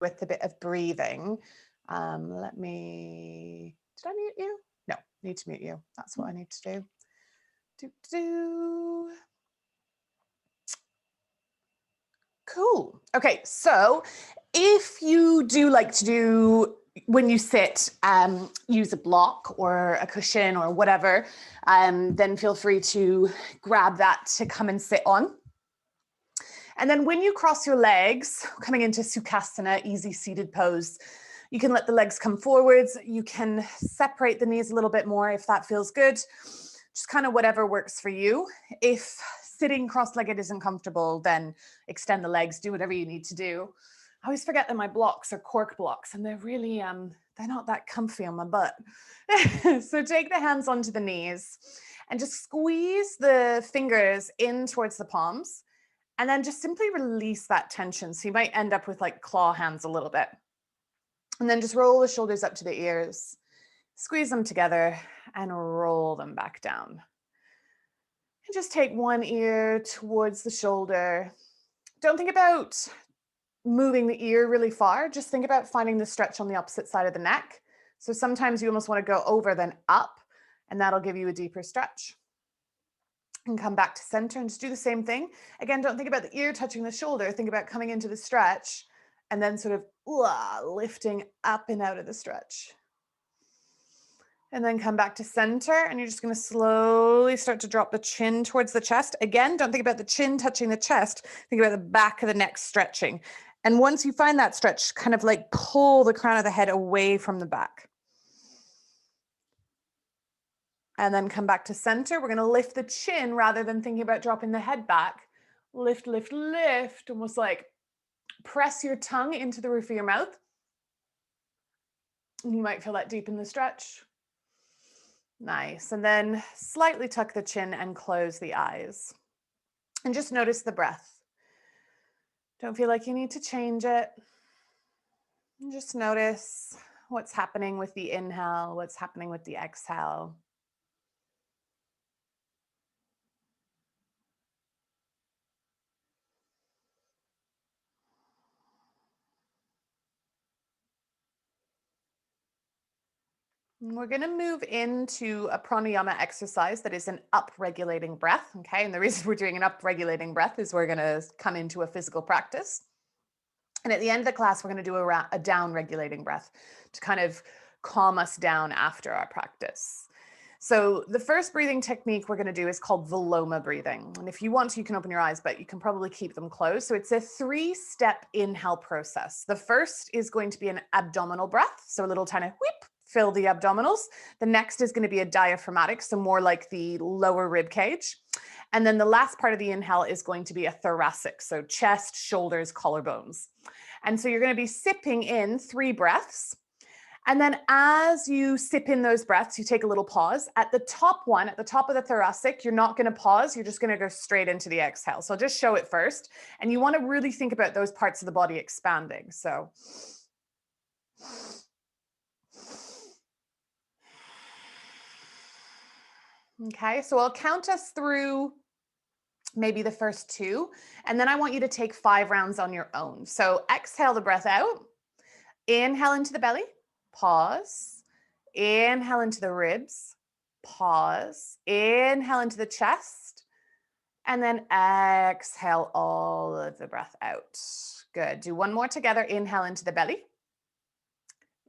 with a bit of breathing. Let me, did I mute you? No, need to mute you. That's what I need to do. Cool. Okay, so if you do like to do, when you sit, use a block or a cushion or whatever, then feel free to grab that to come and sit on. And then when you cross your legs, coming into Sukhasana, easy seated pose, you can let the legs come forwards. You can separate the knees a little bit more if that feels good. Just kind of whatever works for you. If sitting cross-legged isn't comfortable, then extend the legs, do whatever you need to do. I always forget that my blocks are cork blocks and they're really, they're not that comfy on my butt. So take the hands onto the knees and just squeeze the fingers in towards the palms. And then just simply release that tension. So you might end up with like claw hands a little bit. And then just roll the shoulders up to the ears, squeeze them together and roll them back down. And just take one ear towards the shoulder. Don't think about moving the ear really far. Just think about finding the stretch on the opposite side of the neck. So sometimes you almost want to go over then up, and that'll give you a deeper stretch. And come back to center and just do the same thing. Again, don't think about the ear touching the shoulder. Think about coming into the stretch and then sort of lifting up and out of the stretch. And then come back to center, and you're just going to slowly start to drop the chin towards the chest. Again, don't think about the chin touching the chest. Think about the back of the neck stretching. And once you find that stretch, kind of like pull the crown of the head away from the back. And then come back to center. We're going to lift the chin rather than thinking about dropping the head back. Lift, lift, lift. Almost like press your tongue into the roof of your mouth. You might feel that deep in the stretch. Nice. And then slightly tuck the chin and close the eyes. And just notice the breath. Don't feel like you need to change it. Just notice what's happening with the inhale, what's happening with the exhale. We're going to move into a pranayama exercise that is an up-regulating breath, okay? And the reason we're doing an up-regulating breath is we're going to come into a physical practice. And at the end of the class, we're going to do a down-regulating breath to kind of calm us down after our practice. So the first breathing technique we're going to do is called Viloma breathing. And if you want to, you can open your eyes, but you can probably keep them closed. So it's a 3-step inhale process. The first is going to be an abdominal breath. So a little tiny whip, fill the abdominals. The next is going to be a diaphragmatic, so more like the lower rib cage. And then the last part of the inhale is going to be a thoracic, so chest, shoulders, collarbones. And so you're going to be sipping in 3 breaths. And then as you sip in those breaths, you take a little pause. At the top one, at the top of the thoracic, you're not going to pause. You're just going to go straight into the exhale. So I'll just show it first. And you want to really think about those parts of the body expanding. So okay, so I'll count us through maybe the first 2, and then I want you to take 5 rounds on your own. So exhale the breath out, inhale into the belly, pause, inhale into the ribs, pause, inhale into the chest, and then exhale all of the breath out. Good. Do one more together. Inhale into the belly,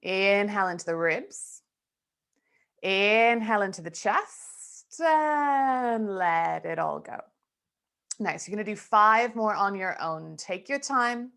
inhale into the ribs, inhale into the chest, and let it all go. Nice. You're going to do 5 more on your own. Take your time.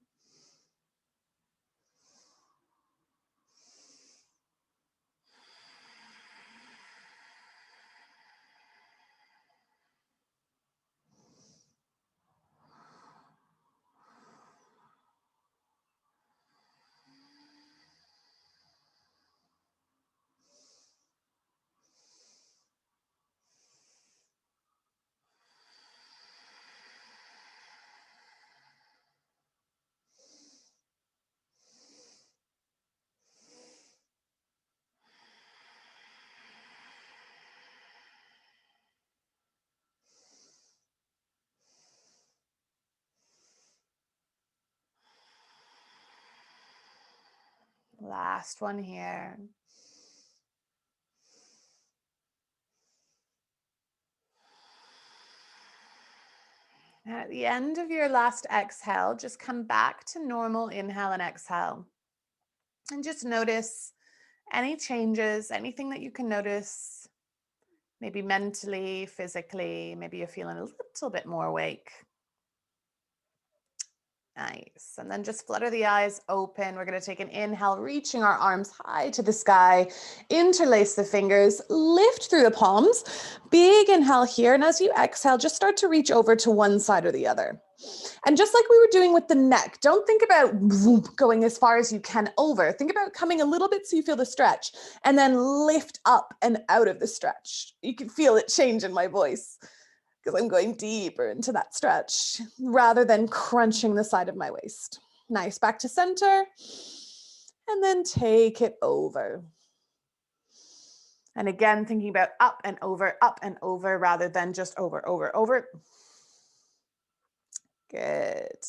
Last one here. At the end of your last exhale, just come back to normal inhale and exhale. And just notice any changes, anything that you can notice, maybe mentally, physically, maybe you're feeling a little bit more awake. Nice. And then just flutter the eyes open. We're going to take an inhale, reaching our arms high to the sky. Interlace the fingers, lift through the palms. Big inhale here. And as you exhale, just start to reach over to one side or the other. And just like we were doing with the neck, don't think about going as far as you can over. Think about coming a little bit so you feel the stretch, and then lift up and out of the stretch. You can feel it change in my voice, because I'm going deeper into that stretch rather than crunching the side of my waist. Nice, back to center, and then take it over. And again, thinking about up and over rather than just over, over, over. Good.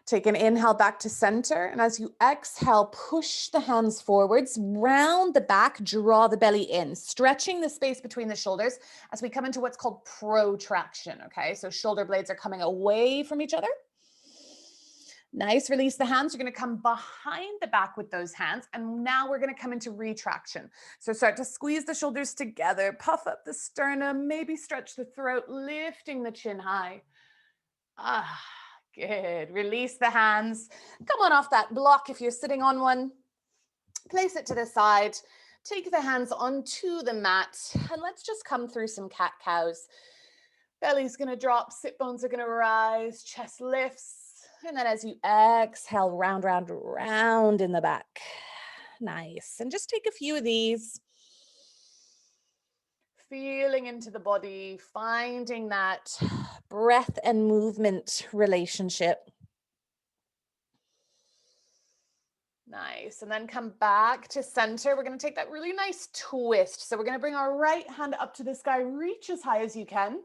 Take an inhale back to center. And as you exhale, push the hands forwards, round the back, draw the belly in, stretching the space between the shoulders as we come into what's called protraction. Okay, so shoulder blades are coming away from each other. Nice, release the hands. You're going to come behind the back with those hands. And now we're going to come into retraction. So start to squeeze the shoulders together, puff up the sternum, maybe stretch the throat, lifting the chin high. Good. Release the hands. Come on off that block if you're sitting on one. Place it to the side. Take the hands onto the mat. And let's just come through some cat-cows. Belly's going to drop. Sit bones are going to rise. Chest lifts. And then as you exhale, round, round, round in the back. Nice. And just take a few of these. Feeling into the body, finding that breath and movement relationship. Nice. And then come back to center. We're going to take that really nice twist. So we're going to bring our right hand up to the sky, reach as high as you can,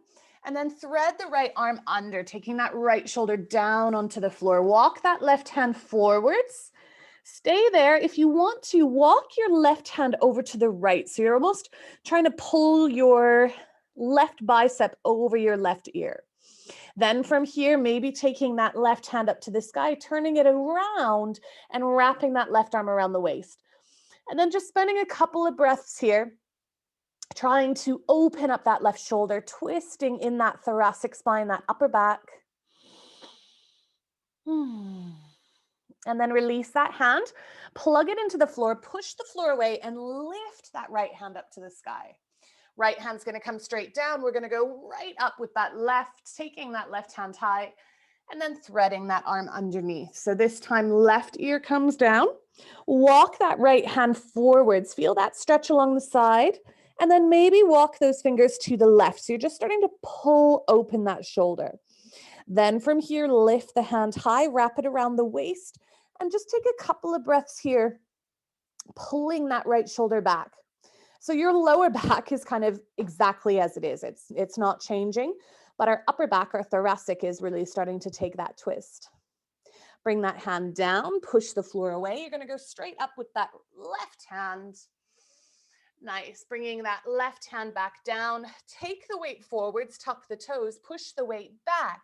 and then thread the right arm under, taking that right shoulder down onto the floor. Walk that left hand forwards. Stay there. If you want to, walk your left hand over to the right. So you're almost trying to pull your left bicep over your left ear. Then from here, maybe taking that left hand up to the sky, turning it around and wrapping that left arm around the waist. And then just spending a couple of breaths here, trying to open up that left shoulder, twisting in that thoracic spine, that upper back. And then release that hand, plug it into the floor, push the floor away, and lift that right hand up to the sky. Right hand's going to come straight down. We're going to go right up with that left, taking that left hand high, and then threading that arm underneath. So this time, left ear comes down. Walk that right hand forwards. Feel that stretch along the side, and then maybe walk those fingers to the left. So you're just starting to pull open that shoulder. Then from here, lift the hand high, wrap it around the waist, and just take a couple of breaths here, pulling that right shoulder back. So your lower back is kind of exactly as it is. It's not changing, but our upper back, our thoracic, is really starting to take that twist. Bring that hand down, push the floor away. You're going to go straight up with that left hand. Nice. Bringing that left hand back down. Take the weight forwards, tuck the toes, push the weight back.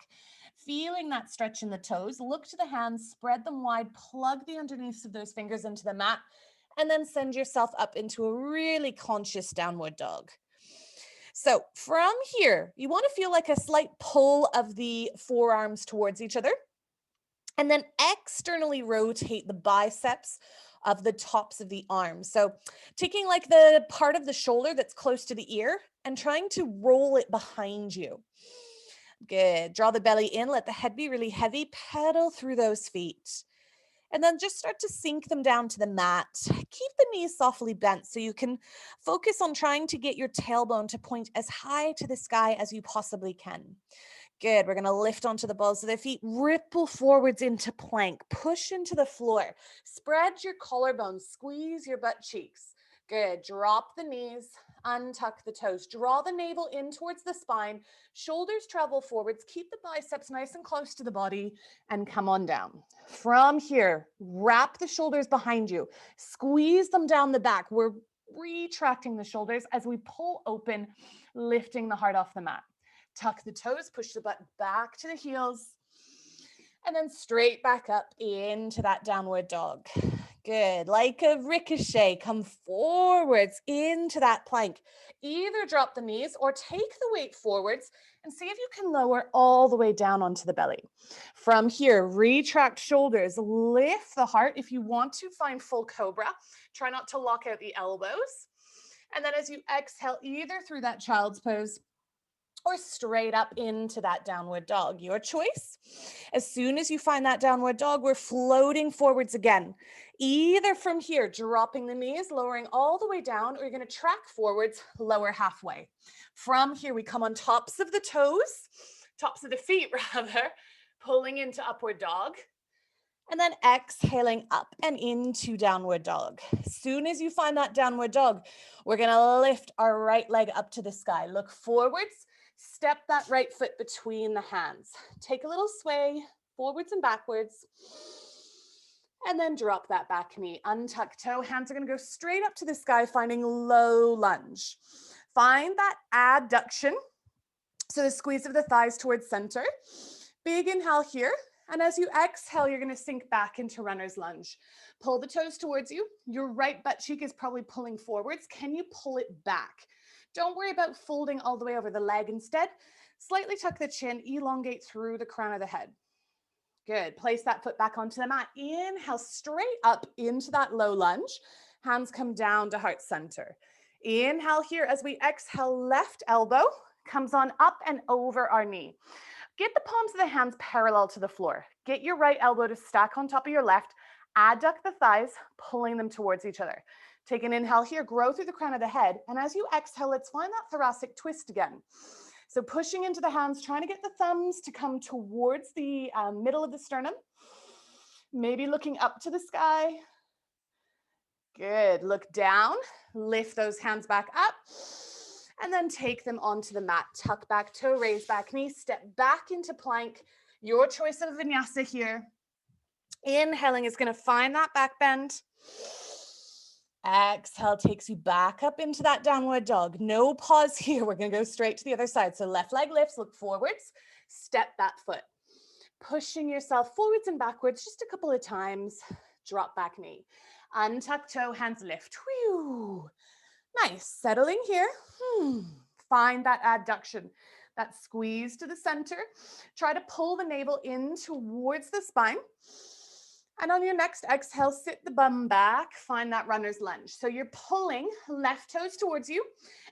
Feeling that stretch in the toes. Look to the hands, spread them wide, plug the underneaths of those fingers into the mat, and then send yourself up into a really conscious downward dog. So from here, you want to feel like a slight pull of the forearms towards each other, and then externally rotate the biceps of the tops of the arms. So taking like the part of the shoulder that's close to the ear and trying to roll it behind you. Good. Draw the belly in, let the head be really heavy, pedal through those feet. And then just start to sink them down to the mat. Keep the knees softly bent so you can focus on trying to get your tailbone to point as high to the sky as you possibly can. Good. We're going to lift onto the balls of the feet, ripple forwards into plank, push into the floor, spread your collarbones, squeeze your butt cheeks. Good. Drop the knees, untuck the toes. Draw the navel in towards the spine. Shoulders travel forwards. Keep the biceps nice and close to the body and come on down. From here, wrap the shoulders behind you. Squeeze them down the back. We're retracting the shoulders as we pull open, lifting the heart off the mat. Tuck the toes, push the butt back to the heels, and then straight back up into that downward dog. Good. Like a ricochet, come forwards into that plank. Either drop the knees or take the weight forwards and see if you can lower all the way down onto the belly. From here, retract shoulders, lift the heart. If you want to find full cobra, try not to lock out the elbows. And then as you exhale, either through that child's pose or straight up into that downward dog, your choice. As soon as you find that downward dog, we're floating forwards again. Either from here, dropping the knees, lowering all the way down, or you're going to track forwards, lower halfway. From here, we come on tops of the toes, tops of the feet rather, pulling into upward dog. And then exhaling up and into downward dog. As soon as you find that downward dog, we're going to lift our right leg up to the sky. Look forwards. Step that right foot between the hands. Take a little sway forwards and backwards. And then drop that back knee. Untuck toe. Hands are going to go straight up to the sky, finding low lunge. Find that adduction. So the squeeze of the thighs towards center. Big inhale here. And as you exhale, you're going to sink back into runner's lunge. Pull the toes towards you. Your right butt cheek is probably pulling forwards. Can you pull it back? Don't worry about folding all the way over the leg. Instead, slightly tuck the chin, elongate through the crown of the head. Good. Place that foot back onto the mat. Inhale straight up into that low lunge. Hands come down to heart center. Inhale here. As we exhale, left elbow comes on up and over our knee. Get the palms of the hands parallel to the floor. Get your right elbow to stack on top of your left. Adduct the thighs, pulling them towards each other. Take an inhale here, grow through the crown of the head. And as you exhale, let's find that thoracic twist again. So pushing into the hands, trying to get the thumbs to come towards the middle of the sternum. Maybe looking up to the sky. Good. Look down, lift those hands back up. And then take them onto the mat. Tuck back toe, raise back knee, step back into plank. Your choice of vinyasa here. Inhaling is going to find that back bend. Exhale takes you back up into that downward dog. No pause here. We're going to go straight to the other side. So left leg lifts, look forwards, step that foot. Pushing yourself forwards and backwards just a couple of times. Drop back knee. Untuck toe, hands lift. Whew. Nice. Settling here. Find that adduction, that squeeze to the center. Try to pull the navel in towards the spine. And on your next exhale, sit the bum back. Find that runner's lunge. So you're pulling left toes towards you.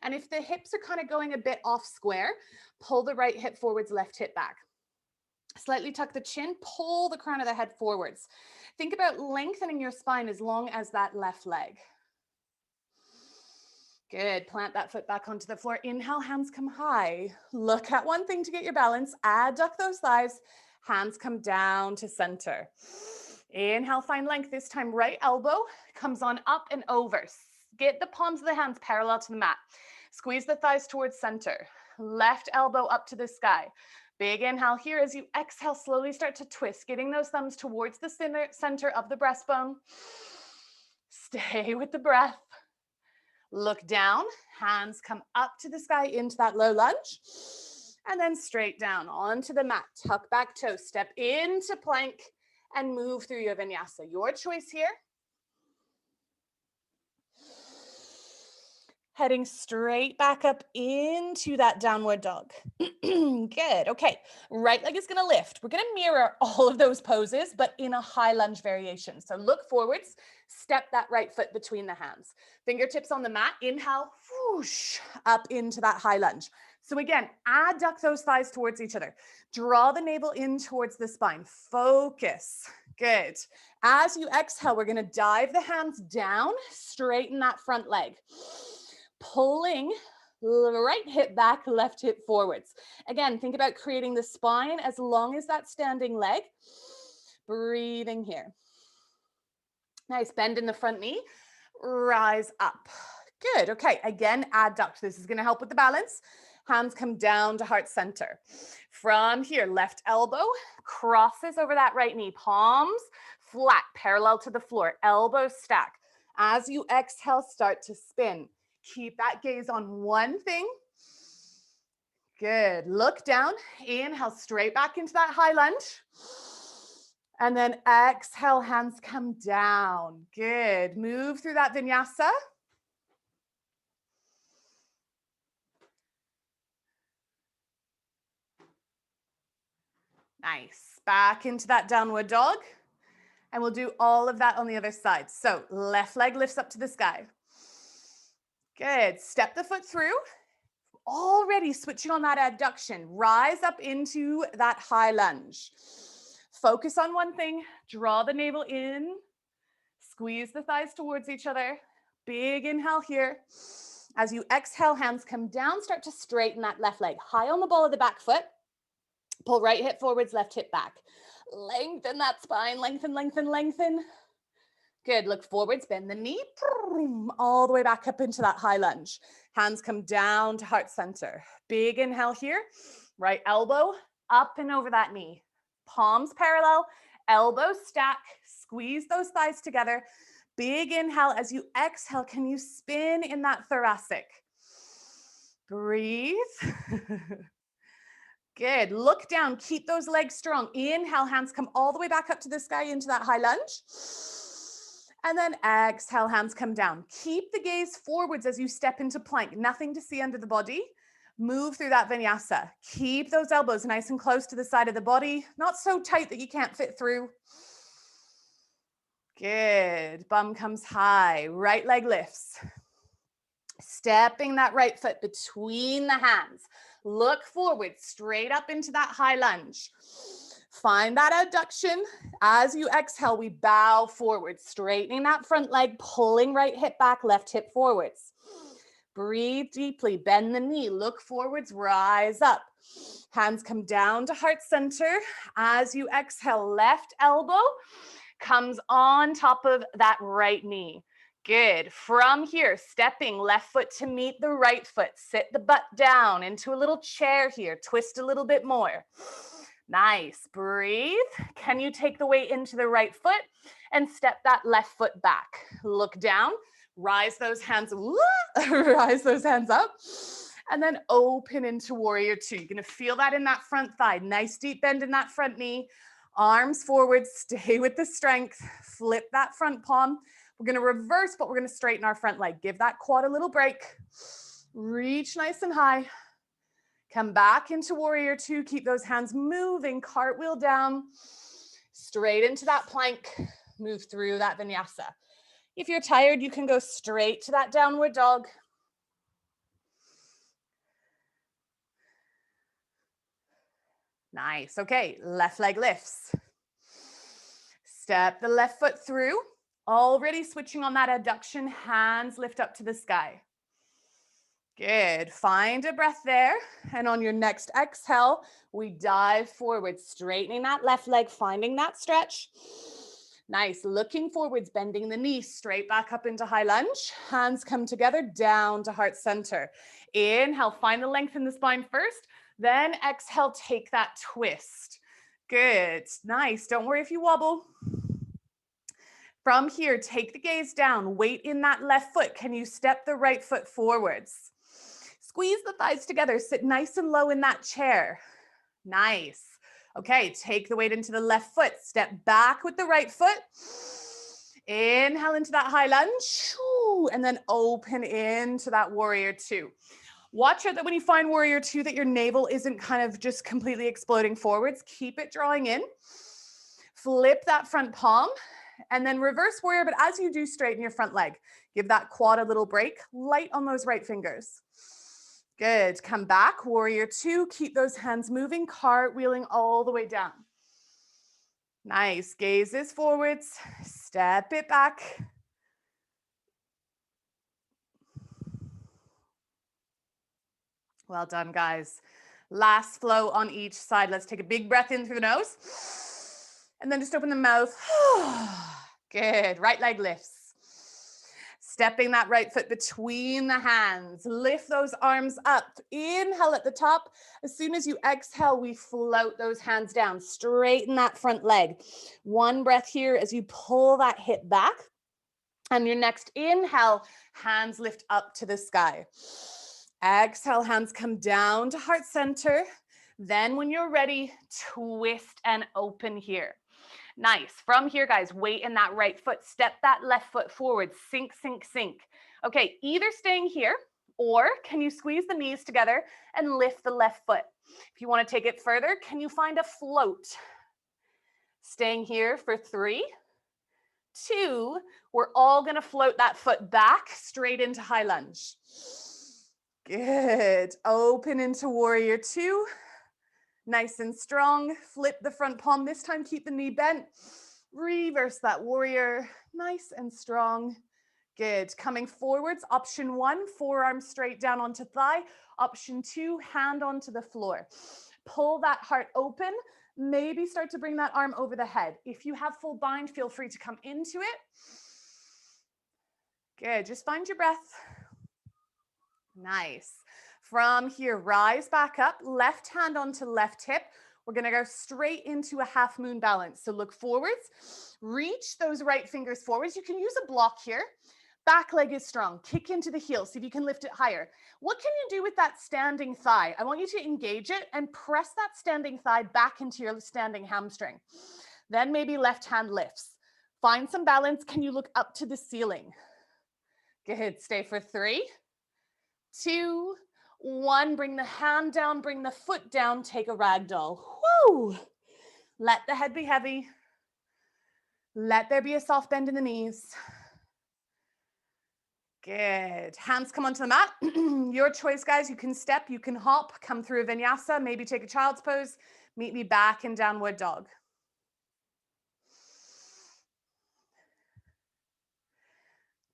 And if the hips are kind of going a bit off square, pull the right hip forwards, left hip back. Slightly tuck the chin, pull the crown of the head forwards. Think about lengthening your spine as long as that left leg. Good. Plant that foot back onto the floor. Inhale, hands come high. Look at one thing to get your balance. Adduct those thighs. Hands come down to center. Inhale, find length. This time, right elbow comes on up and over. Get the palms of the hands parallel to the mat. Squeeze the thighs towards center. Left elbow up to the sky. Big inhale here. As you exhale, slowly start to twist, getting those thumbs towards the center of the breastbone. Stay with the breath. Look down, hands come up to the sky into that low lunge, and then straight down onto the mat. Tuck back toe, step into plank, and move through your vinyasa. Your choice here. Heading straight back up into that downward dog. Good. Okay. Right leg is going to lift. We're going to mirror all of those poses, but in a high lunge variation. So look forwards, step that right foot between the hands. Fingertips on the mat. Inhale, whoosh, up into that high lunge. So again, adduct those thighs towards each other. Draw the navel in towards the spine. Focus. Good. As you exhale, we're going to dive the hands down, straighten that front leg. Pulling right hip back, left hip forwards. Again, think about creating the spine as long as that standing leg. Breathing here. Nice, bend in the front knee, rise up. Good. Okay. Again, adduct. This is going to help with the balance. Hands come down to heart center. From here, left elbow crosses over that right knee. Palms flat, parallel to the floor. Elbows stack. As you exhale, start to spin. Keep that gaze on one thing. Good. Look down. Inhale, straight back into that high lunge. And then exhale, hands come down. Good. Move through that vinyasa. Nice. Back into that downward dog. And we'll do all of that on the other side. So left leg lifts up to the sky. Good. Step the foot through. Already switching on that adduction. Rise up into that high lunge. Focus on one thing. Draw the navel in. Squeeze the thighs towards each other. Big inhale here. As you exhale, hands come down. Start to straighten that left leg. High on the ball of the back foot. Pull right hip forwards, left hip back. Lengthen that spine. Lengthen, lengthen, lengthen. Good. Look forwards, bend the knee. All the way back up into that high lunge. Hands come down to heart center. Big inhale here. Right elbow up and over that knee. Palms parallel, elbows stack. Squeeze those thighs together. Big inhale. As you exhale, can you spin in that thoracic? Breathe. Good. Look down. Keep those legs strong. Inhale, hands come all the way back up to the sky into that high lunge. And then exhale, hands come down. Keep the gaze forwards as you step into plank. Nothing to see under the body. Move through that vinyasa. Keep those elbows nice and close to the side of the body. Not so tight that you can't fit through. Good. Bum comes high. Right leg lifts. Stepping that right foot between the hands. Look forward, straight up into that high lunge. Find that adduction. As you exhale, we bow forward, straightening that front leg, pulling right hip back, left hip forwards. Breathe deeply, bend the knee, look forwards, rise up. Hands come down to heart center. As you exhale, left elbow comes on top of that right knee. Good. From here, stepping left foot to meet the right foot. Sit the butt down into a little chair here. Twist a little bit more. Nice. Breathe. Can you take the weight into the right foot and step that left foot back? Look down. Rise those hands. Rise those hands up. And then open into warrior two. You're going to feel that in that front thigh. Nice deep bend in that front knee. Arms forward. Stay with the strength. Flip that front palm. We're going to reverse, but we're going to straighten our front leg. Give that quad a little break. Reach nice and high. Come back into warrior two. Keep those hands moving. Cartwheel down. Straight into that plank. Move through that vinyasa. If you're tired, you can go straight to that downward dog. Nice. Okay, left leg lifts. Step the left foot through. Already switching on that adduction, hands lift up to the sky. Good. Find a breath there. And on your next exhale, we dive forward, straightening that left leg, finding that stretch. Nice. Looking forwards, bending the knee, straight back up into high lunge. Hands come together, down to heart center. Inhale, find the length in the spine first. Then exhale, take that twist. Good. Nice. Don't worry if you wobble. From here, take the gaze down, weight in that left foot. Can you step the right foot forwards? Squeeze the thighs together, sit nice and low in that chair. Nice. Okay, take the weight into the left foot, step back with the right foot. Inhale into that high lunge, and then open into that warrior two. Watch out that when you find warrior two that your navel isn't kind of just completely exploding forwards. Keep it drawing in. Flip that front palm. And then reverse warrior, but as you do, straighten your front leg. Give that quad a little break. Light on those right fingers. Good. Come back, warrior two. Keep those hands moving, cartwheeling all the way down. Nice. Gazes forwards. Step it back. Well done, guys. Last flow on each side. Let's take a big breath in through the nose. And then just open the mouth. Good. Right leg lifts. Stepping that right foot between the hands. Lift those arms up. Inhale at the top. As soon as you exhale, we float those hands down. Straighten that front leg. One breath here as you pull that hip back. And your next inhale, hands lift up to the sky. Exhale, hands come down to heart center. Then when you're ready, twist and open here. Nice. From here, guys, weight in that right foot. Step that left foot forward. Sink, sink, sink. Okay, either staying here or can you squeeze the knees together and lift the left foot? If you want to take it further, can you find a float? Staying here for 3, 2, we're all going to float that foot back straight into high lunge. Good. Open into warrior 2. Nice and strong. Flip the front palm. This time, keep the knee bent. Reverse that warrior. Nice and strong. Good. Coming forwards. Option 1, forearm straight down onto thigh. Option 2, hand onto the floor. Pull that heart open. Maybe start to bring that arm over the head. If you have full bind, feel free to come into it. Good. Just find your breath. Nice. From here, rise back up, left hand onto left hip. We're going to go straight into a half moon balance. So look forwards, reach those right fingers forwards. You can use a block here. Back leg is strong. Kick into the heel. See if you can lift it higher. What can you do with that standing thigh? I want you to engage it and press that standing thigh back into your standing hamstring. Then maybe left hand lifts. Find some balance. Can you look up to the ceiling? Good. Stay for 3, 2, 1, bring the hand down, bring the foot down, take a ragdoll. Woo! Let the head be heavy. Let there be a soft bend in the knees. Good. Hands come onto the mat. Your choice, guys. You can step, you can hop, come through a vinyasa, maybe take a child's pose. Meet me back in downward dog.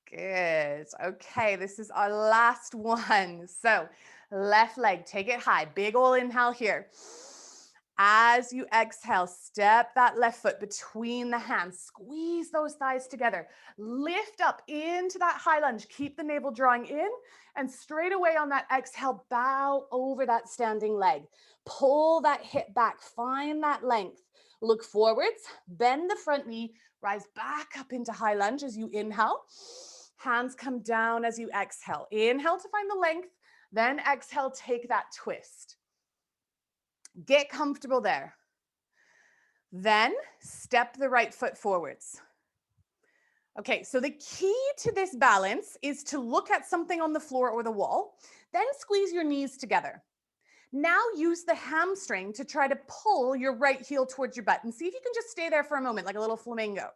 Good. Okay, this is our last one. So left leg, take it high. Big ol' inhale here. As you exhale, step that left foot between the hands. Squeeze those thighs together. Lift up into that high lunge. Keep the navel drawing in. And straight away on that exhale, bow over that standing leg. Pull that hip back. Find that length. Look forwards. Bend the front knee. Rise back up into high lunge as you inhale. Hands come down as you exhale. Inhale to find the length. Then exhale, take that twist. Get comfortable there. Then step the right foot forwards. Okay, so the key to this balance is to look at something on the floor or the wall, then squeeze your knees together. Now use the hamstring to try to pull your right heel towards your butt and see if you can just stay there for a moment like a little flamingo.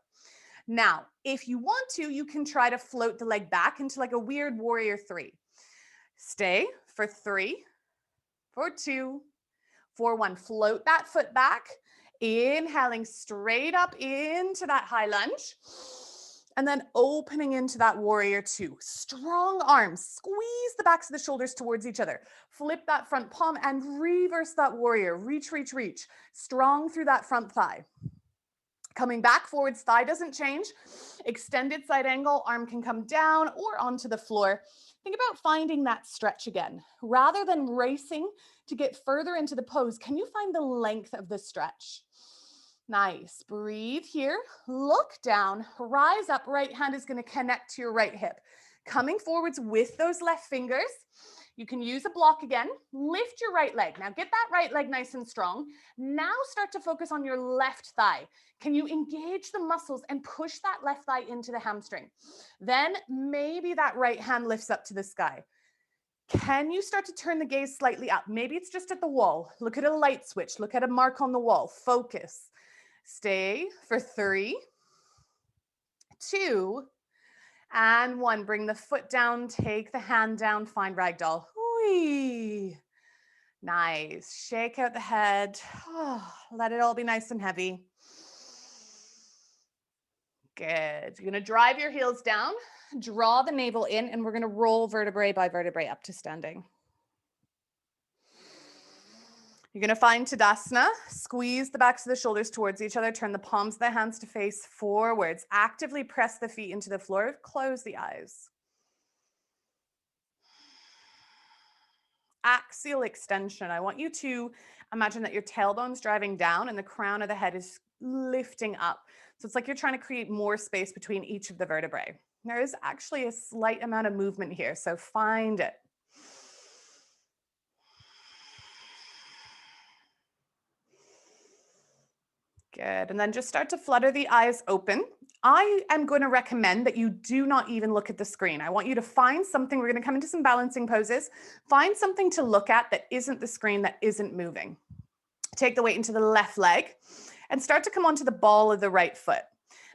Now, if you want to, you can try to float the leg back into like a weird warrior 3. Stay for 3, for 2, for 1. Float that foot back, inhaling straight up into that high lunge, and then opening into that warrior 2. Strong arms, squeeze the backs of the shoulders towards each other. Flip that front palm and reverse that warrior. Reach, reach, reach. Strong through that front thigh. Coming back, forwards thigh doesn't change. Extended side angle, arm can come down or onto the floor. Think about finding that stretch again. Rather than racing to get further into the pose, can you find the length of the stretch? Nice. Breathe here. Look down. Rise up. Right hand is going to connect to your right hip. Coming forwards with those left fingers. You can use a block again. Lift your right leg. Now get that right leg nice and strong. Now start to focus on your left thigh. Can you engage the muscles and push that left thigh into the hamstring? Then maybe that right hand lifts up to the sky. Can you start to turn the gaze slightly up? Maybe it's just at the wall. Look at a light switch. Look at a mark on the wall. Focus. Stay for 3, 2, and 1. Bring the foot down, take the hand down, find ragdoll. Whee. Nice. Shake out the head. Oh, let it all be nice and heavy. Good. You're going to drive your heels down, draw the navel in, and we're going to roll vertebrae by vertebrae up to standing. You're going to find Tadasana. Squeeze the backs of the shoulders towards each other. Turn the palms of the hands to face forwards. Actively press the feet into the floor. Close the eyes. axial extension. I want you to imagine that your tailbone's driving down and the crown of the head is lifting up. So it's like you're trying to create more space between each of the vertebrae. There is actually a slight amount of movement here, so find it. Good. And then just start to flutter the eyes open. I am going to recommend that you do not even look at the screen. I want you to find something. We're going to come into some balancing poses. Find something to look at that isn't the screen, that isn't moving. Take the weight into the left leg and start to come onto the ball of the right foot.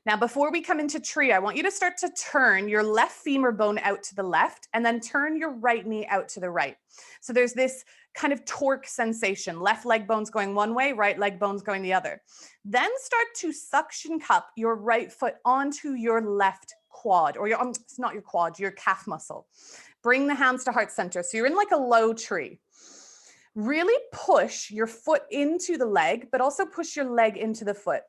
Now, before we come into tree, I want you to start to turn your left femur bone out to the left and then turn your right knee out to the right. So there's this kind of torque sensation. Left leg bone's going one way, right leg bone's going the other. Then start to suction cup your right foot onto your left quad, or it's not your quad, your calf muscle. Bring the hands to heart center. So you're in like a low tree. Really push your foot into the leg, but also push your leg into the foot.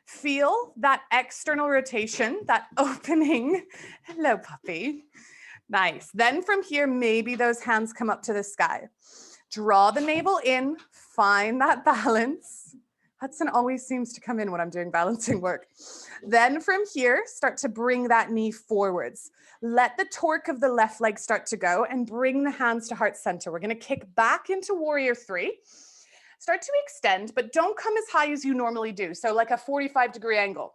Feel that external rotation, that opening. Hello, puppy. Nice. Then from here, maybe those hands come up to the sky. Draw the navel in, find that balance. Hudson always seems to come in when I'm doing balancing work. Then from here, start to bring that knee forwards. Let the torque of the left leg start to go and bring the hands to heart center. We're going to kick back into warrior three. Start to extend, but don't come as high as you normally do. So like a 45-degree angle.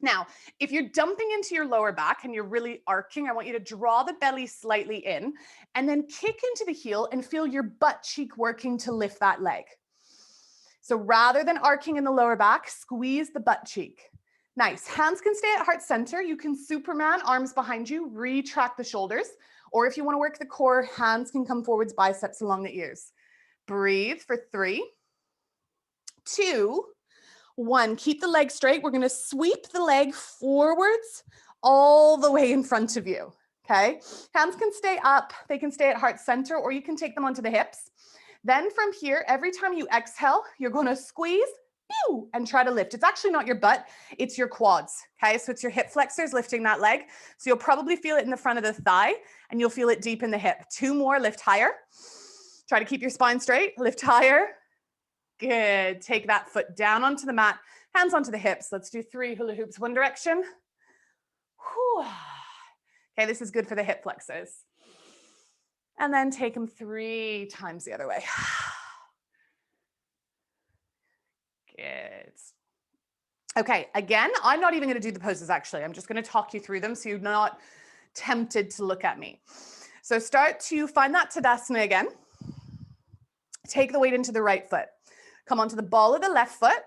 Now, if you're dumping into your lower back and you're really arcing, I want you to draw the belly slightly in and then kick into the heel and feel your butt cheek working to lift that leg. So rather than arcing in the lower back, squeeze the butt cheek. Nice. Hands can stay at heart center. You can Superman, arms behind you, retract the shoulders. Or if you want to work the core, hands can come forwards, biceps along the ears. Breathe for 3, 2, 1. Keep the leg straight. We're going to sweep the leg forwards all the way in front of you. Okay. Hands can stay up. They can stay at heart center, or you can take them onto the hips. Then from here, every time you exhale, you're going to squeeze and try to lift. It's actually not your butt, it's your quads. Okay. So it's your hip flexors lifting that leg. So you'll probably feel it in the front of the thigh and you'll feel it deep in the hip. 2 more, lift higher. Try to keep your spine straight, lift higher. Good. Take that foot down onto the mat, hands onto the hips. Let's do 3 hula hoops, one direction. Whew. Okay, this is good for the hip flexors. And then take them 3 times the other way. Good. Okay, again, I'm not even going to do the poses actually. I'm just going to talk you through them so you're not tempted to look at me. So start to find that Tadasana again. Take the weight into the right foot. Come onto the ball of the left foot.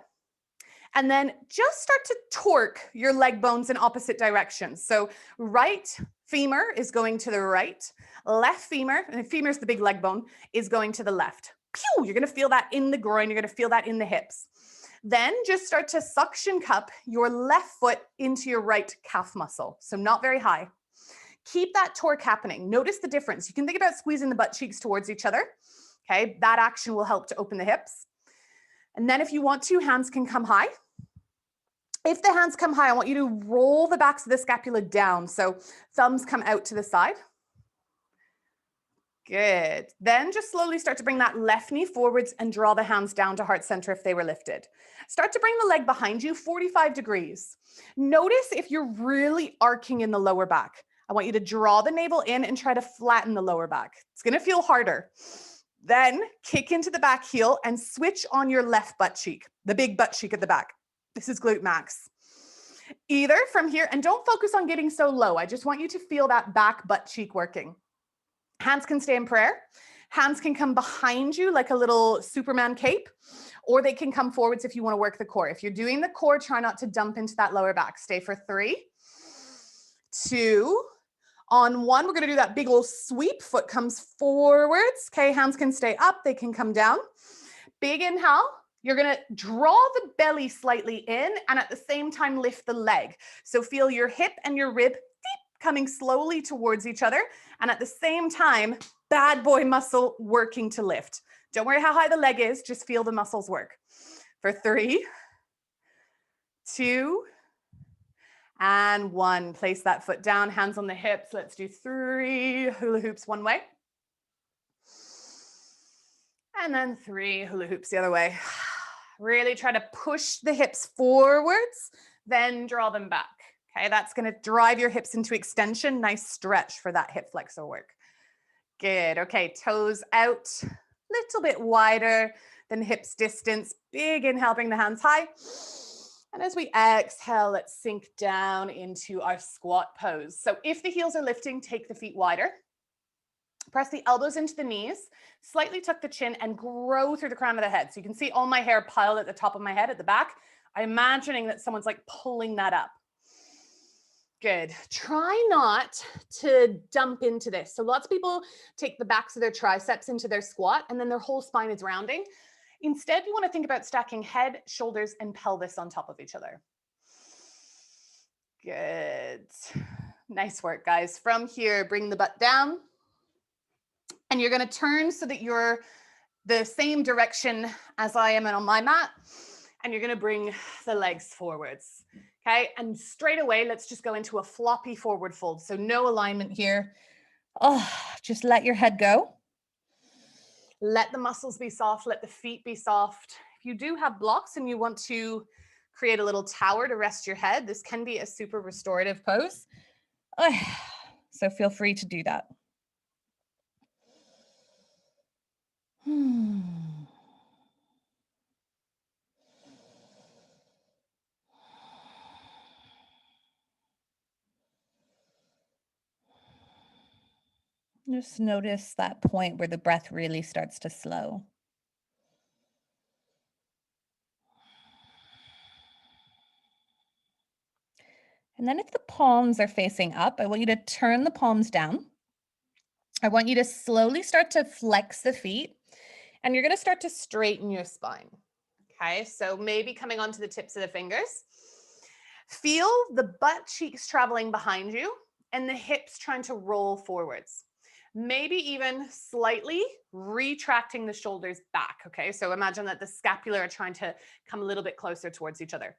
And then just start to torque your leg bones in opposite directions. So right femur is going to the right. Left femur, and femur is the big leg bone, is going to the left. Pew! You're going to feel that in the groin. You're going to feel that in the hips. Then just start to suction cup your left foot into your right calf muscle. So not very high. Keep that torque happening. Notice the difference. You can think about squeezing the butt cheeks towards each other. Okay, that action will help to open the hips. And then if you want to, hands can come high. If the hands come high, I want you to roll the backs of the scapula down. So thumbs come out to the side. Good. Then just slowly start to bring that left knee forwards and draw the hands down to heart center if they were lifted. Start to bring the leg behind you, 45 degrees. Notice if you're really arcing in the lower back. I want you to draw the navel in and try to flatten the lower back. It's going to feel harder. Then kick into the back heel and switch on your left butt cheek, the big butt cheek at the back. This is glute max. Either from here, and don't focus on getting so low. I just want you to feel that back butt cheek working. Hands can stay in prayer. Hands can come behind you like a little Superman cape, or they can come forwards if you want to work the core. If you're doing the core, try not to dump into that lower back. Stay for 3, 2, on 1. We're going to do that big old sweep. Foot comes forwards. Okay, hands can stay up. They can come down. Big inhale. You're going to draw the belly slightly in and at the same time lift the leg. So feel your hip and your rib coming slowly towards each other. And at the same time, bad boy muscle working to lift. Don't worry how high the leg is. Just feel the muscles work. For 3, 2, and 1. Place that foot down, hands on the hips. Let's do 3 hula hoops one way. And then 3 hula hoops the other way. Really try to push the hips forwards, then draw them back. Okay, that's going to drive your hips into extension. Nice stretch for that hip flexor work. Good. Okay, toes out, little bit wider than hips distance. Big inhale, bring the hands high. And as we exhale, let's sink down into our squat pose. So if the heels are lifting, take the feet wider. Press the elbows into the knees, slightly tuck the chin and grow through the crown of the head. So you can see all my hair piled at the top of my head at the back. I'm imagining that someone's like pulling that up. Good. Try not to dump into this. So lots of people take the backs of their triceps into their squat and then their whole spine is rounding. Instead, you want to think about stacking head, shoulders, and pelvis on top of each other. Good. Nice work, guys. From here, bring the butt down. And you're going to turn so that you're the same direction as I am on my mat. And you're going to bring the legs forwards. Okay. And straight away, let's just go into a floppy forward fold. So no alignment here. Oh, just let your head go. Let the muscles be soft. Let the feet be soft. If you do have blocks and you want to create a little tower to rest your head, this can be a super restorative pose. So feel free to do that. Just notice that point where the breath really starts to slow. And then if the palms are facing up, I want you to turn the palms down. I want you to slowly start to flex the feet, and you're going to start to straighten your spine. Okay, so maybe coming onto the tips of the fingers. Feel the butt cheeks traveling behind you and the hips trying to roll forwards. Maybe even slightly retracting the shoulders back. Okay, so imagine that the scapula are trying to come a little bit closer towards each other.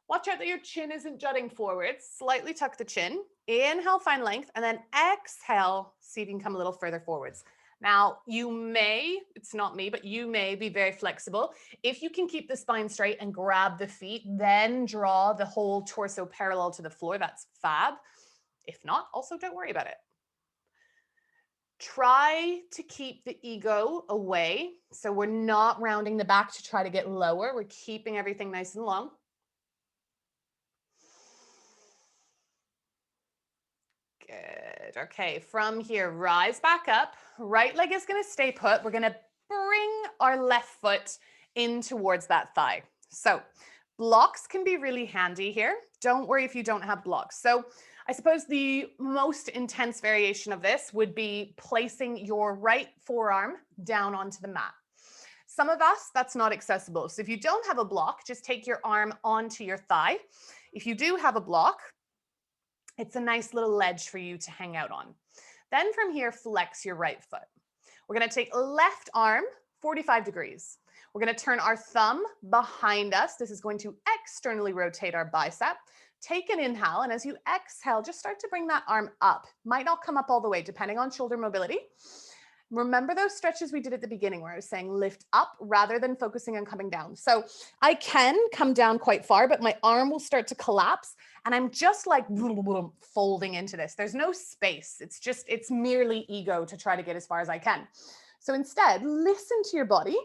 Watch out that your chin isn't jutting forwards. Slightly tuck the chin. Inhale, find length, and then exhale, see if you can come a little further forwards. Now, you may, it's not me, but you may be very flexible. If you can keep the spine straight and grab the feet, then draw the whole torso parallel to the floor. That's fab. If not, also don't worry about it. Try to keep the ego away. So we're not rounding the back to try to get lower. We're keeping everything nice and long. Good. Okay, from here, rise back up. Right leg is going to stay put. We're going to bring our left foot in towards that thigh. So blocks can be really handy here. Don't worry if you don't have blocks. So I suppose the most intense variation of this would be placing your right forearm down onto the mat. Some of us, that's not accessible. So if you don't have a block, just take your arm onto your thigh. If you do have a block, it's a nice little ledge for you to hang out on. Then from here, flex your right foot. We're going to take left arm 45 degrees. We're going to turn our thumb behind us. This is going to externally rotate our bicep. Take an inhale, and as you exhale, just start to bring that arm up. Might not come up all the way, depending on shoulder mobility. Remember those stretches we did at the beginning where I was saying lift up rather than focusing on coming down. So I can come down quite far, but my arm will start to collapse and I'm just like folding into this. There's no space. It's merely ego to try to get as far as I can. So instead, listen to your body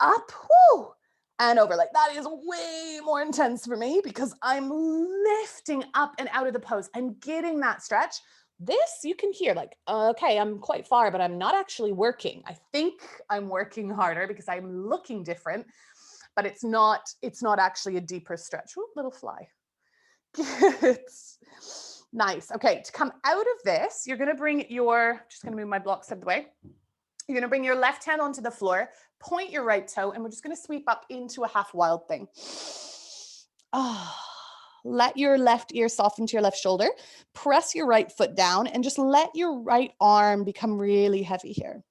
up, whoo, and over. Like that is way more intense for me because I'm lifting up and out of the pose. I'm getting that stretch. This you can hear like, okay, I'm quite far, but I'm not actually working. I think I'm working harder because I'm looking different, but it's not actually a deeper stretch. Ooh, little fly. Good. Nice. Okay, to come out of this, you're going to bring just going to move my blocks out of the way. You're going to bring your left hand onto the floor, point your right toe, and we're just going to sweep up into a half wild thing. Let your left ear soften to your left shoulder. Press your right foot down and just let your right arm become really heavy here.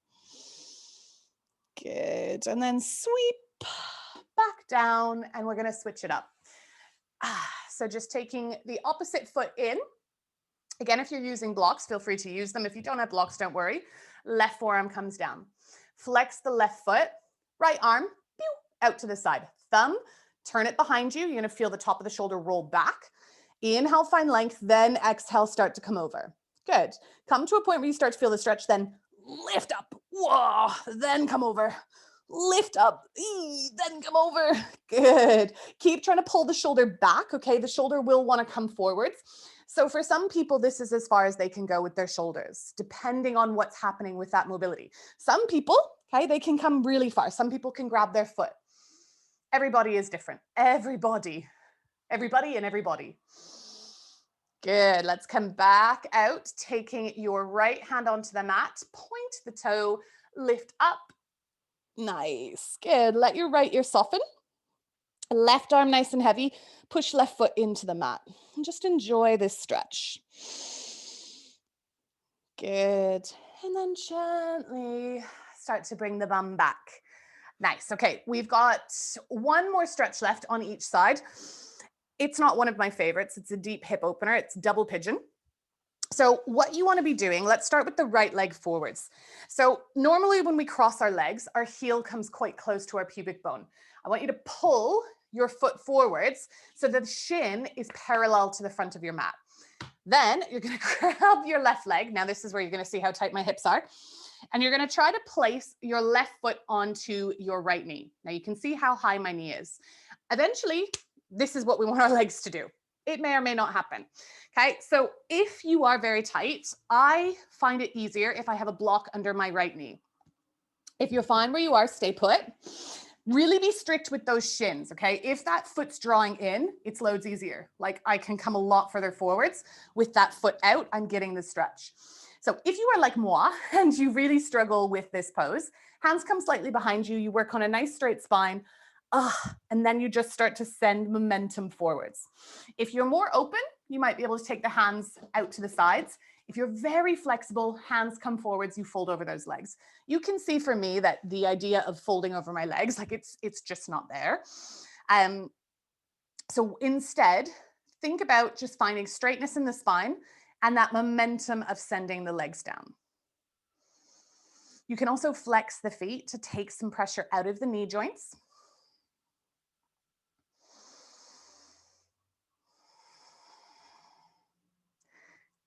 Good. And then sweep back down and we're going to switch it up. So just taking the opposite foot in. Again, if you're using blocks, feel free to use them. If you don't have blocks, don't worry. Left forearm comes down. Flex the left foot, right arm, pew, out to the side. Thumb, turn it behind you. You're going to feel the top of the shoulder roll back. Inhale, find length, then exhale, start to come over. Good. Come to a point where you start to feel the stretch, then lift up. Whoa, then come over. Lift up, then come over. Good. Keep trying to pull the shoulder back, okay? The shoulder will want to come forwards. So for some people, this is as far as they can go with their shoulders, depending on what's happening with that mobility. Some people, okay, they can come really far. Some people can grab their foot. Everybody is different. Everybody and everybody. Good. Let's come back out, taking your right hand onto the mat, point the toe, lift up. Nice. Good. Let your right ear soften. Left arm nice and heavy. Push left foot into the mat. And just enjoy this stretch. Good. And then gently start to bring the bum back. Nice. Okay, we've got one more stretch left on each side. It's not one of my favorites. It's a deep hip opener. It's double pigeon. So what you want to be doing, let's start with the right leg forwards. So normally when we cross our legs, our heel comes quite close to our pubic bone. I want you to pull your foot forwards so that the shin is parallel to the front of your mat. Then you're going to grab your left leg. Now this is where you're going to see how tight my hips are. And you're going to try to place your left foot onto your right knee. Now you can see how high my knee is. Eventually, this is what we want our legs to do. It may or may not happen. Okay, so if you are very tight, I find it easier if I have a block under my right knee. If you're fine where you are, stay put. Really be strict with those shins, okay? If that foot's drawing in, it's loads easier. Like I can come a lot further forwards with that foot out. I'm getting the stretch. So if you are like moi and you really struggle with this pose, hands come slightly behind you. You work on a nice straight spine. And then you just start to send momentum forwards. If you're more open, you might be able to take the hands out to the sides. If you're very flexible, hands come forwards, you fold over those legs. You can see for me that the idea of folding over my legs, like it's just not there. So instead, think about just finding straightness in the spine and that momentum of sending the legs down. You can also flex the feet to take some pressure out of the knee joints.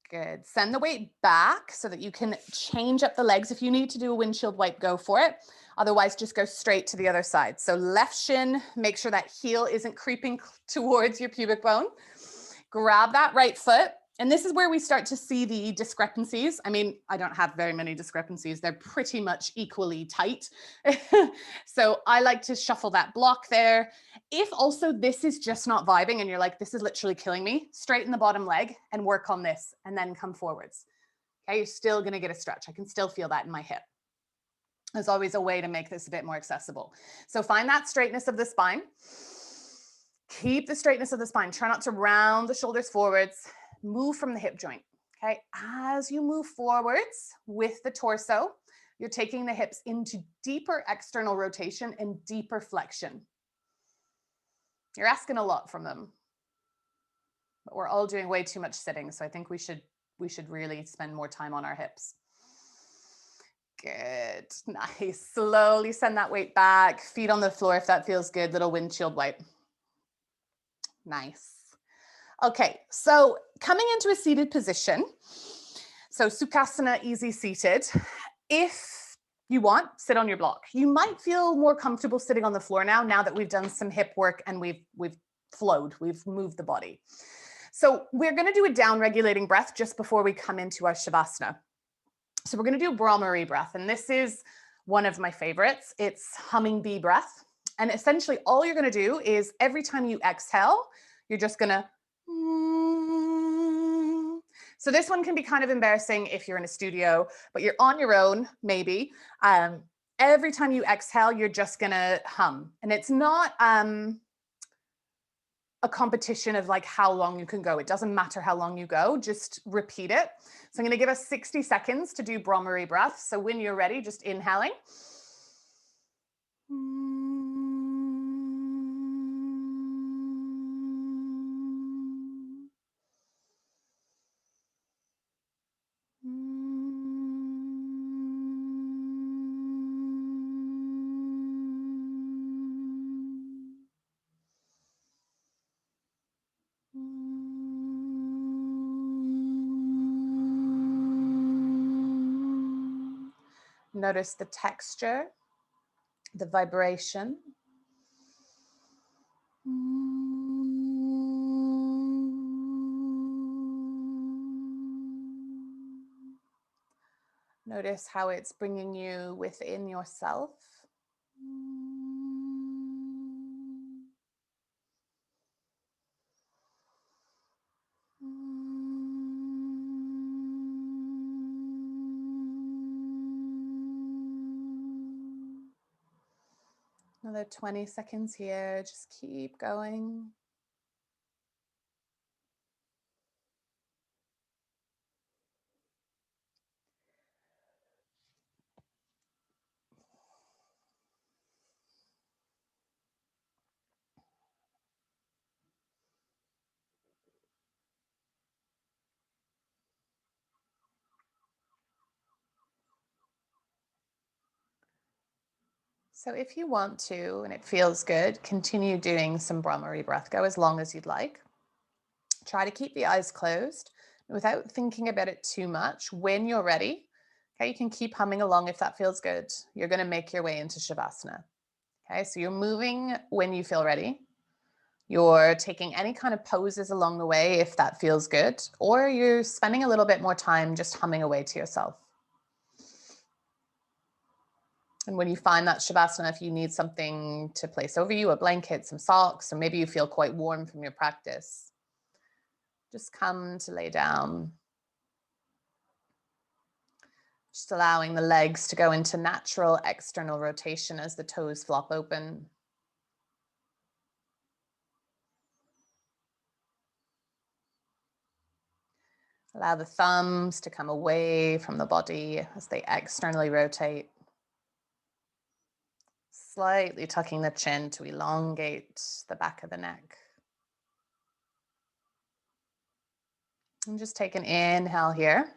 Good. Send the weight back so that you can change up the legs. If you need to do a windshield wipe, go for it. Otherwise, just go straight to the other side. So left shin, make sure that heel isn't creeping towards your pubic bone. Grab that right foot. And this is where we start to see the discrepancies. I mean, I don't have very many discrepancies. They're pretty much equally tight. So I like to shuffle that block there. If also this is just not vibing and you're like, this is literally killing me, straighten the bottom leg and work on this and then come forwards. Okay, you're still gonna get a stretch. I can still feel that in my hip. There's always a way to make this a bit more accessible. So find that straightness of the spine. Keep the straightness of the spine. Try not to round the shoulders forwards. Move from the hip joint, okay? As you move forwards with the torso, you're taking the hips into deeper external rotation and deeper flexion. You're asking a lot from them, but we're all doing way too much sitting, so I think we should really spend more time on our hips. Good, nice. Slowly send that weight back, feet on the floor if that feels good, little windshield wipe. Nice. Okay, so coming into a seated position, so Sukhasana, easy seated. If you want, sit on your block. You might feel more comfortable sitting on the floor now that we've done some hip work and we've flowed, we've moved the body. So we're gonna do a down regulating breath just before we come into our Shavasana. So we're gonna do Brahmari breath, and this is one of my favorites. It's humming bee breath. And essentially all you're gonna do is every time you exhale, you're just gonna so this one can be kind of embarrassing if you're in a studio, but you're on your own, maybe. Every time you exhale, you're just gonna hum. And it's not a competition of like how long you can go. It doesn't matter how long you go, just repeat it. So I'm gonna give us 60 seconds to do Brahmari breath. So when you're ready, just inhaling. Notice the texture, the vibration. Notice how it's bringing you within yourself. Another 20 seconds here. Just keep going. So if you want to, and it feels good, continue doing some Brahmari breath. Go as long as you'd like. Try to keep the eyes closed without thinking about it too much. When you're ready, okay, you can keep humming along if that feels good. You're going to make your way into Shavasana. Okay, so you're moving when you feel ready. You're taking any kind of poses along the way if that feels good, or you're spending a little bit more time just humming away to yourself. And when you find that Shavasana, if you need something to place over you, a blanket, some socks, or maybe you feel quite warm from your practice, just come to lay down. Just allowing the legs to go into natural external rotation as the toes flop open. Allow the thumbs to come away from the body as they externally rotate. Slightly tucking the chin to elongate the back of the neck. And just take an inhale here.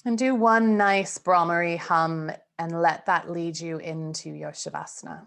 And do one nice Brahmari hum and let that lead you into your Shavasana.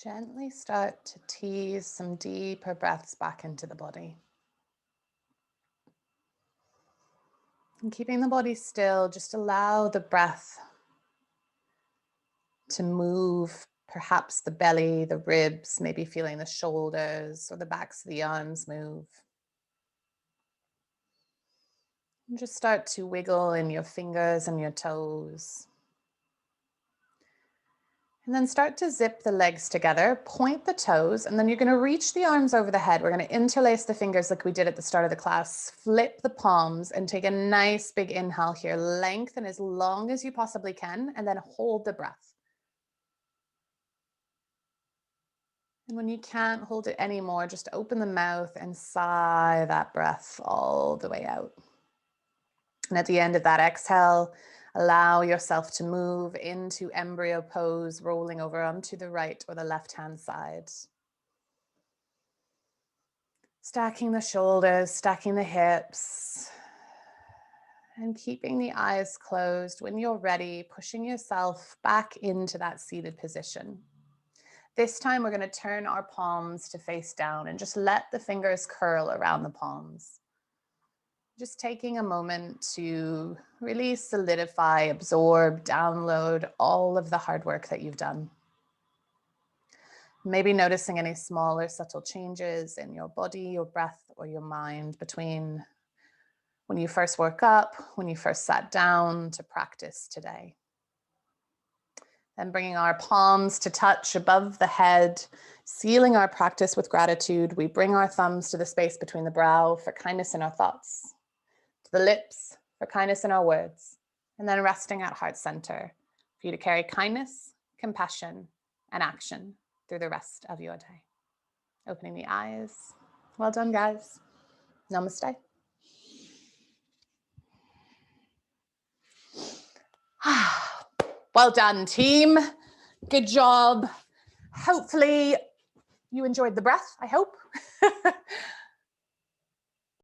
Gently start to tease some deeper breaths back into the body. And keeping the body still, just allow the breath to move, perhaps the belly, the ribs, maybe feeling the shoulders or the backs of the arms move. And just start to wiggle in your fingers and your toes. And then start to zip the legs together, point the toes, and then you're going to reach the arms over the head. We're going to interlace the fingers like we did at the start of the class, flip the palms and take a nice big inhale here. Lengthen as long as you possibly can, and then hold the breath. And when you can't hold it anymore, just open the mouth and sigh that breath all the way out. And at the end of that exhale, allow yourself to move into embryo pose, rolling over onto the right or the left-hand side. Stacking the shoulders, stacking the hips, and keeping the eyes closed. When you're ready, pushing yourself back into that seated position. This time we're going to turn our palms to face down and just let the fingers curl around the palms. Just taking a moment to really solidify, absorb, download all of the hard work that you've done. Maybe noticing any small or subtle changes in your body, your breath, or your mind between when you first woke up, when you first sat down to practice today. Then bringing our palms to touch above the head, sealing our practice with gratitude, we bring our thumbs to the space between the brow for kindness in our thoughts, to the lips for kindness in our words, and then resting at heart center for you to carry kindness, compassion, and action through the rest of your day. Opening the eyes. Well done, guys. Namaste. Well done, team. Good job. Hopefully you enjoyed the breath, I hope.